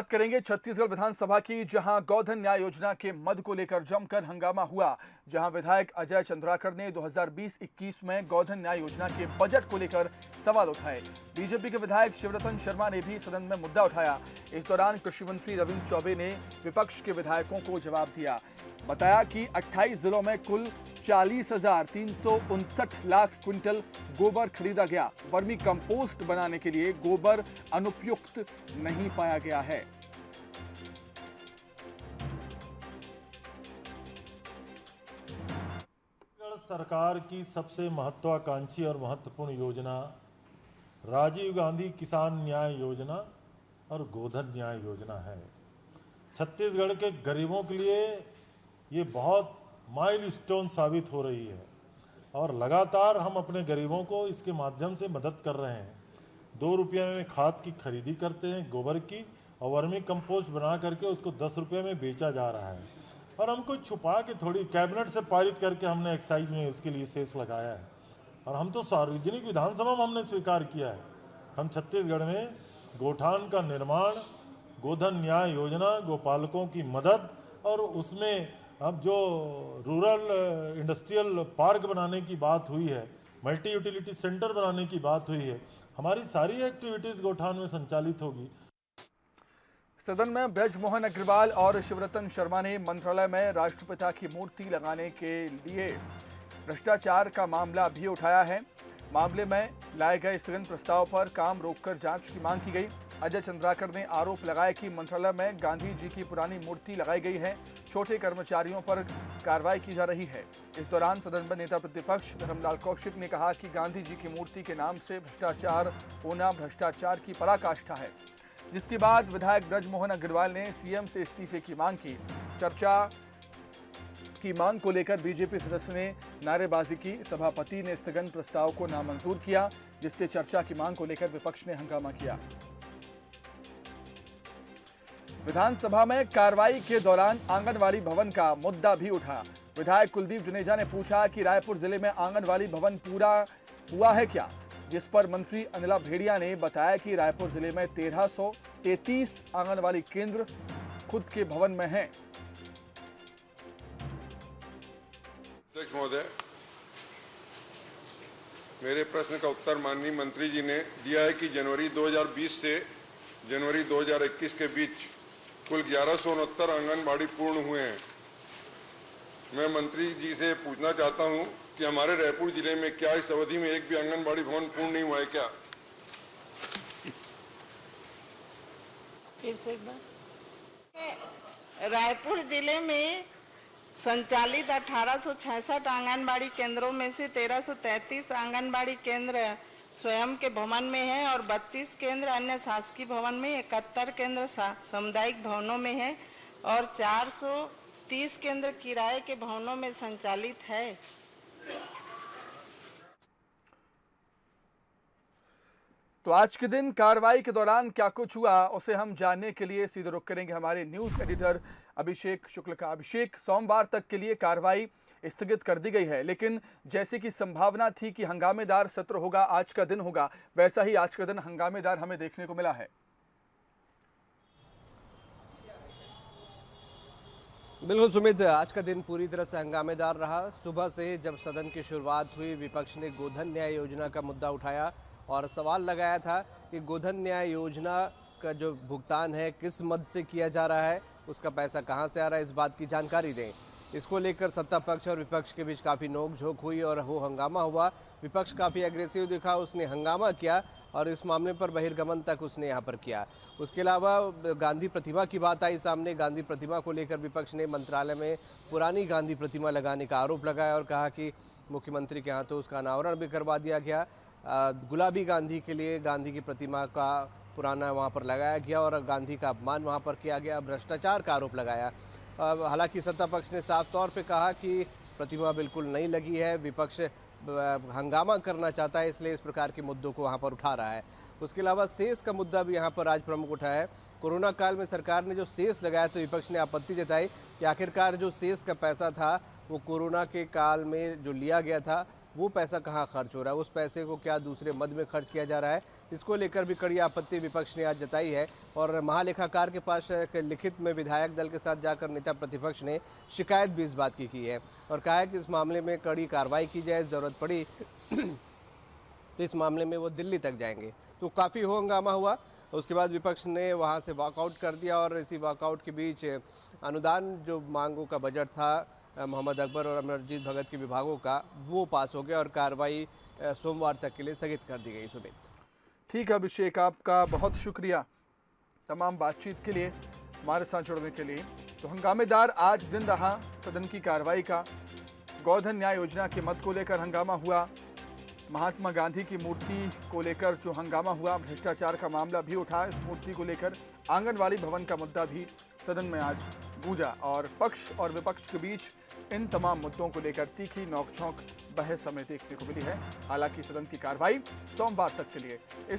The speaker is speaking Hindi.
बात करेंगे छत्तीसगढ़ विधानसभा की, जहां गोधन न्याय योजना के मद को लेकर जमकर हंगामा हुआ। जहां विधायक अजय चंद्राकर ने 2020-21 में गोधन न्याय योजना के बजट को लेकर सवाल उठाए। बीजेपी के विधायक शिवरतन शर्मा ने भी सदन में मुद्दा उठाया। इस दौरान कृषि मंत्री रविंद्र चौबे ने विपक्ष के विधायकों को जवाब दिया। बताया कि 28 जिलों में कुल 40,359 लाख क्विंटल गोबर खरीदा गया। वर्मी कंपोस्ट बनाने के लिए गोबर अनुपयुक्त नहीं पाया गया है। सरकार की सबसे महत्वाकांक्षी और महत्वपूर्ण योजना राजीव गांधी किसान न्याय योजना और गोधन न्याय योजना है। छत्तीसगढ़ के गरीबों के लिए ये बहुत माइलस्टोन साबित हो रही है और लगातार हम अपने गरीबों को इसके माध्यम से मदद कर रहे हैं। 2 रुपये में खाद की खरीदी करते हैं गोबर की, और वर्मी कंपोस्ट बना करके उसको 10 रुपये में बेचा जा रहा है। और हमको छुपा के थोड़ी कैबिनेट से पारित करके हमने एक्साइज में उसके लिए सेस लगाया है, और हम तो सार्वजनिक विधानसभा में हमने स्वीकार किया है। हम छत्तीसगढ़ में गोठान का निर्माण, गोधन न्याय योजना, गोपालकों की मदद, और उसमें अब जो रूरल इंडस्ट्रियल पार्क बनाने की बात हुई है, मल्टी यूटिलिटी सेंटर बनाने की बात हुई है, हमारी सारी एक्टिविटीज गोठान में संचालित होगी। सदन में ब्रजमोहन अग्रवाल और शिवरतन शर्मा ने मंत्रालय में राष्ट्रपिता की मूर्ति लगाने के लिए भ्रष्टाचार का मामला भी उठाया है। मामले में लाए गए स्थगन प्रस्ताव पर काम रोककर जांच की मांग की गई। अजय चंद्राकर ने आरोप लगाया कि मंत्रालय में गांधी जी की पुरानी मूर्ति लगाई गई है, छोटे कर्मचारियों पर कार्रवाई की जा रही है। इस दौरान सदन में नेता प्रतिपक्ष धर्मलाल कौशिक ने कहा कि गांधी जी की मूर्ति के नाम से भ्रष्टाचार होना भ्रष्टाचार की पराकाष्ठा है, जिसके बाद विधायक ब्रजमोहन अग्रवाल ने सीएम से इस्तीफे की मांग की। चर्चा की मांग को लेकर बीजेपी सदस्य ने नारेबाजी की। सभापति ने स्थगन प्रस्ताव को नामंजूर किया, जिससे चर्चा की मांग को लेकर विपक्ष ने हंगामा किया। विधानसभा में कार्रवाई के दौरान आंगनवाड़ी भवन का मुद्दा भी उठा। विधायक कुलदीप जुनेजा ने पूछा कि रायपुर जिले में आंगनवाड़ी भवन पूरा हुआ है क्या, जिस पर मंत्री अनिला भेड़िया ने बताया कि रायपुर जिले में 1333 आंगनवाड़ी केंद्र खुद के भवन में हैं। अध्यक्ष महोदय, मेरे प्रश्न का उत्तर माननीय मंत्री जी ने दिया है कि जनवरी 2020 से जनवरी 2021 के बीच कुल 1169 आंगनबाड़ी पूर्ण हुए हैं। मैं मंत्री जी से पूछना चाहता हूं कि हमारे रायपुर जिले में क्या इस अवधि में एक भी आंगनबाड़ी भवन पूर्ण नहीं हुआ है क्या? फिर से एक बार। रायपुर जिले में संचालित 1866 आंगनबाड़ी केंद्रों में से 1333 आंगनबाड़ी केंद्र स्वयं के भवन में है और 32 केंद्र अन्य शासकीय भवन में, 71 केंद्र सामुदायिक भवनों में है और 430 केंद्र किराए के भवनों में संचालित है। तो आज के दिन कार्रवाई के दौरान क्या कुछ हुआ, उसे हम जानने के लिए सीधे रुख करेंगे हमारे न्यूज एडिटर अभिषेक शुक्ल का। अभिषेक, सोमवार तक के लिए कार्रवाई स्थगित कर दी गई है, लेकिन जैसे कि संभावना थी कि हंगामेदार सत्र होगा, आज का दिन होगा, वैसा ही आज का दिन हंगामेदार हमें देखने को मिला है। बिल्कुल सुमित, आज का दिन पूरी तरह से हंगामेदार रहा। सुबह से जब सदन की शुरुआत हुई, विपक्ष ने गोधन न्याय योजना का मुद्दा उठाया और सवाल लगाया था कि गोधन न्याय योजना का जो भुगतान है किस मद से किया जा रहा है, उसका पैसा कहां से आ रहा है, इस बात की जानकारी दें। इसको लेकर सत्ता पक्ष और विपक्ष के बीच काफ़ी नोक-झोंक हुई और वो हंगामा हुआ। विपक्ष काफ़ी एग्रेसिव दिखा, उसने हंगामा किया और इस मामले पर बहिर्गमन तक उसने यहाँ पर किया। उसके अलावा गांधी प्रतिमा की बात आई सामने। गांधी प्रतिमा को लेकर विपक्ष ने मंत्रालय में पुरानी गांधी प्रतिमा लगाने का आरोप लगाया और कहा कि मुख्यमंत्री के हाथों उसका अनावरण भी करवा दिया गया। गुलाबी गांधी के लिए गांधी की प्रतिमा का पुराना वहाँ पर लगाया गया और गांधी का अपमान वहाँ पर किया गया, भ्रष्टाचार का आरोप लगाया। हालांकि सत्ता पक्ष ने साफ तौर पे कहा कि प्रतिमा बिल्कुल नहीं लगी है, विपक्ष हंगामा करना चाहता है, इसलिए इस प्रकार के मुद्दों को वहाँ पर उठा रहा है। उसके अलावा सेस का मुद्दा भी यहाँ पर आज प्रमुख उठा है। कोरोना काल में सरकार ने जो सेस लगाया तो विपक्ष ने आपत्ति जताई कि आखिरकार जो सेस का पैसा था वो कोरोना के काल में जो लिया गया था वो पैसा कहाँ खर्च हो रहा है, उस पैसे को क्या दूसरे मद में खर्च किया जा रहा है, इसको लेकर भी कड़ी आपत्ति विपक्ष ने आज जताई है। और महालेखाकार के पास एक लिखित में विधायक दल के साथ जाकर नेता प्रतिपक्ष ने शिकायत भी इस बात की है और कहा है कि इस मामले में कड़ी कार्रवाई की जाए, ज़रूरत पड़ी तो इस मामले में वो दिल्ली तक जाएंगे। तो काफ़ी हो हंगामा हुआ। उसके बाद विपक्ष ने वहाँ से वॉकआउट कर दिया और इसी वॉकआउट के बीच अनुदान जो मांगों का बजट था मोहम्मद अकबर और अमरजीत भगत के विभागों का, वो पास हो गया और कार्रवाई सोमवार तक के लिए स्थगित कर दी गई। सुमित, ठीक है अभिषेक, आपका बहुत शुक्रिया तमाम बातचीत के लिए, हमारे साथ जुड़ने के लिए। तो हंगामेदार आज दिन रहा सदन की कार्रवाई का। गोधन न्याय योजना के मत को लेकर हंगामा हुआ, महात्मा गांधी की मूर्ति को लेकर जो हंगामा हुआ, भ्रष्टाचार का मामला भी उठा, इस मूर्ति को लेकर आंगनवाड़ी भवन का मुद्दा भी सदन में आज गूंजा और पक्ष और विपक्ष के बीच इन तमाम मुद्दों को लेकर तीखी नोकझोंक बहस हमें देखने को मिली है। हालांकि सदन की कार्रवाई सोमवार तक के लिए